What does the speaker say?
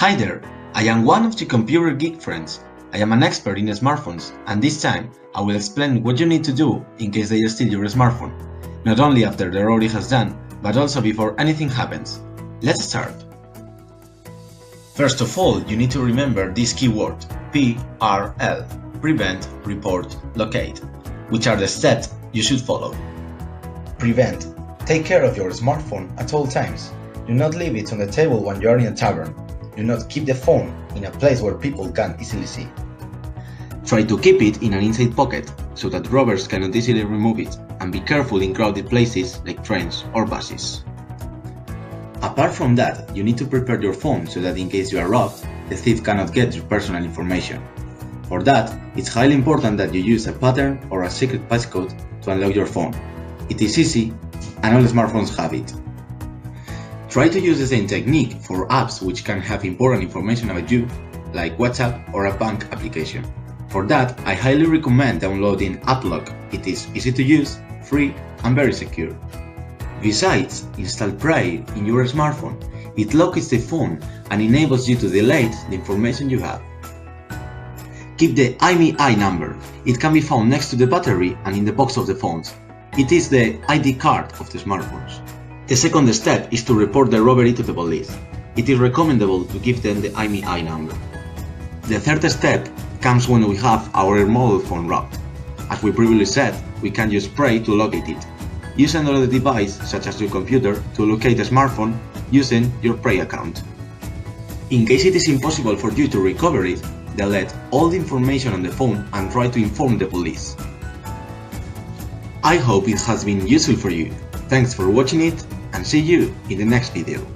Hi there, I am one of your computer geek friends. I am an expert in smartphones, and this time I will explain what you need to do in case they steal your smartphone. Not only after the robbery has done, but also before anything happens. Let's start. First of all, you need to remember this keyword, PRL, Prevent, Report, Locate, which are the steps you should follow. Prevent. Take care of your smartphone at all times. Do not leave it on the table when you are in a tavern. Do not keep the phone in a place where people can easily see. Try to keep it in an inside pocket so that robbers cannot easily remove it, and be careful in crowded places like trains or buses. Apart from that, you need to prepare your phone so that in case you are robbed, the thief cannot get your personal information. For that, it's highly important that you use a pattern or a secret passcode to unlock your phone. It is easy, and all smartphones have it. Try to use the same technique for apps which can have important information about you, like WhatsApp or a bank application. For that, I highly recommend downloading AppLock. It is easy to use, free, and very secure. Besides, install Prey in your smartphone. It locks the phone and enables you to delete the information you have. Keep the IMEI number. It can be found next to the battery and in the box of the phones. It is the ID card of the smartphones. The second step is to report the robbery to the police. It is recommendable to give them the IMEI number. The third step comes when we have our mobile phone robbed. As we previously said, we can use Prey to locate it. Use another device, such as your computer, to locate a smartphone using your Prey account. In case it is impossible for you to recover it, delete all the information on the phone and try to inform the police. I hope it has been useful for you. Thanks for watching it, and see you in the next video.